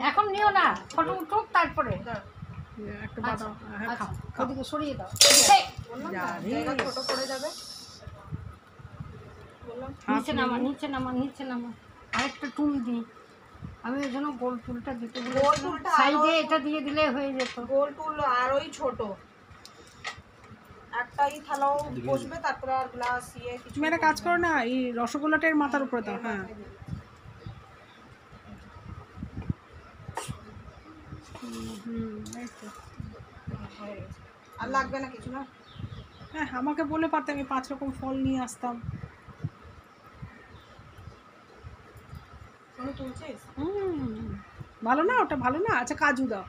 এখন নিও না, ফটো উঠুক তারপরে একটা বাদাম। হ্যাঁ খাও, ওদিকে সরিয়ে দাও, ছোট পড়ে যাবে। নিচে নামা, নিচে নামা, নিচে নামা। আরেকটা টুল দিই আমি, ওই জন্য গোল টুলটা দিতে বলেছিলাম। সাইডে এটা দিয়ে দিলে হয়ে যেত। গোল টুল আর ওই ছোট একটাই থালাও বসবে, তারপরে আর গ্লাস কিছু। তুমি একটা কাজ করো না, এই রসগোল্লাটার মাথার উপরে দাও। হ্যাঁ আর লাগবে না কিছু না। হ্যাঁ আমাকে বলে পারতাম, আমি 5 রকম ফল নিয়ে আসতাম। ভালো না ওটা, ভালো না। আচ্ছা কাজু দাও,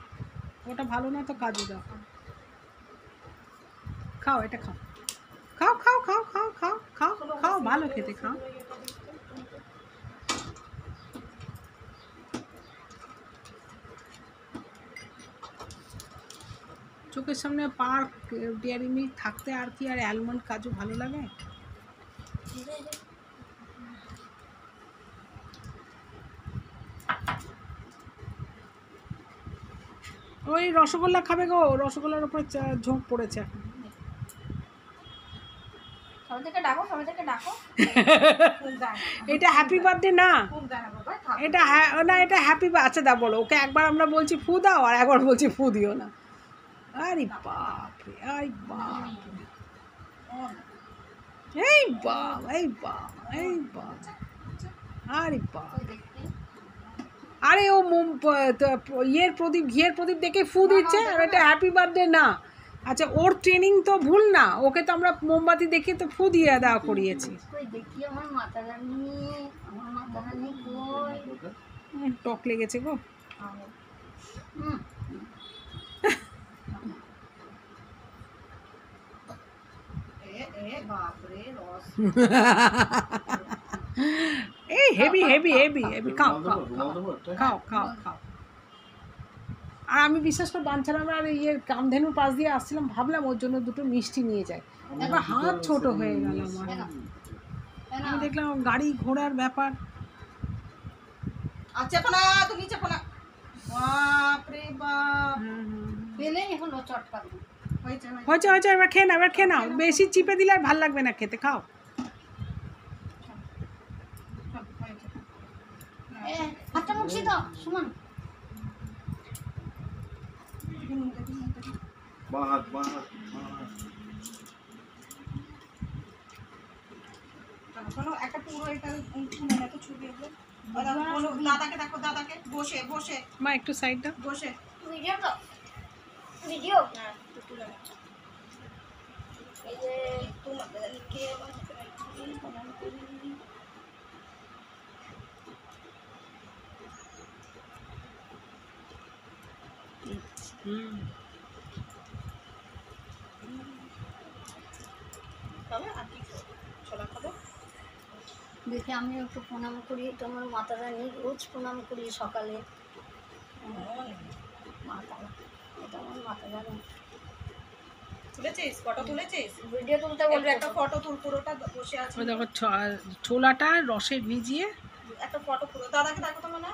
ওটা ভালো না তো কাজু দাও। খাও এটা খাও, খাও খাও খাও খাও খাও খাও খাও, ভালো খেতে, খাও। চোখের সামনে পার্ক, ডেয়ারি মিল্ক থাকতে আর কি আর অ্যালমন্ড কাজু ভালো লাগে? ওই রসগোল্লা খাবে গো, রসগোল্লার উপরে ঝোঁক পড়েছে এখন। সবাইকে ডাকো, সবাইকে ডাকো। এটা হ্যাপি বার্থডে না, এটা না, এটা হ্যাপি। আচ্ছা দা বলো ওকে, একবার আমরা বলছি ফু দাও আর একবার বলছি ফু দিও না। আরে বাপ রে, এই বাপ, এই বাপ, এই বাপ, এই বাপ, আরে বাপ। আরে ও ইয়ের প্রদীপ, ঘিয়ের প্রদীপ দেখে ফু দিচ্ছে, আর এটা হ্যাপি বার্থডে না। আচ্ছা ওর ট্রেনিং তো ভুল না, ওকে তো আমরা মোমবাতি দেখে তো ফু দিয়ে দেওয়া করিয়েছি। দেখি আমার মাথা রানী, আমার মাথা রানী কই? টক লেগেছে গো। এই হেভি হেভি হেভি হেভি, খাও খাও খাও খাও খাও। আর আমি বিশ্বাস করে বাঞ্ছারাম আর ইয়ে কামধেনুর পাশ দিয়ে আসছিলাম, ভাবলাম ওর জন্য দুটো মিষ্টি নিয়ে যায়, একবার হাত ছোট হয়ে গেল আমার। আমি দেখলাম গাড়ি ঘোড়ার ব্যাপার। আচ্ছা না, তুমি চেপো না। বাপ রে বাপ, পেলেই হলো চটকা। হয়েছে হয়েছে হয়েছে, এবার খেয়ে নাও, এবার খেয়ে নাও। বেশি চিপে দিলে আর ভাল লাগবে না খেতে, খাও। হাতটা মুছি দাও সুমন। একটা পুরো এটা এত ছবি এগুলো। দাদাকে দেখো, দাদাকে বসে বসে। মা একটু সাইড দাও, বসে ভিডিও তো ভিডিও। হ্যাঁ একটু তুলে নাও। এই যে তোমাকে ছোলা খাবো। দেখি আমি একটু প্রণাম করি তোমার মাতা রানী, রোজ প্রণাম করি সকালে। মাতা, এটা আমার মাতা রানী। তুলেছিস ফটো, তুলেছিস? ভিডিও তুলতে বলবে, একটা ফটো তুল, পুরোটা বসে আছে। ওই দেখো ছোলাটা রসে ভিজিয়ে একটা ফটো পুরো। দাদাকে দেখো তো, মানে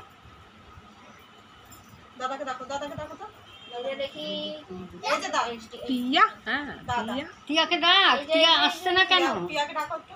দাদাকে দেখো, দাদাকে দেখো তো। দেখি এই যে দাদা টিয়া, হ্যাঁ টিয়া, টিয়াকে ডাক, টিয়া আসছে না কেন? টিয়াকে ডাকো একটু।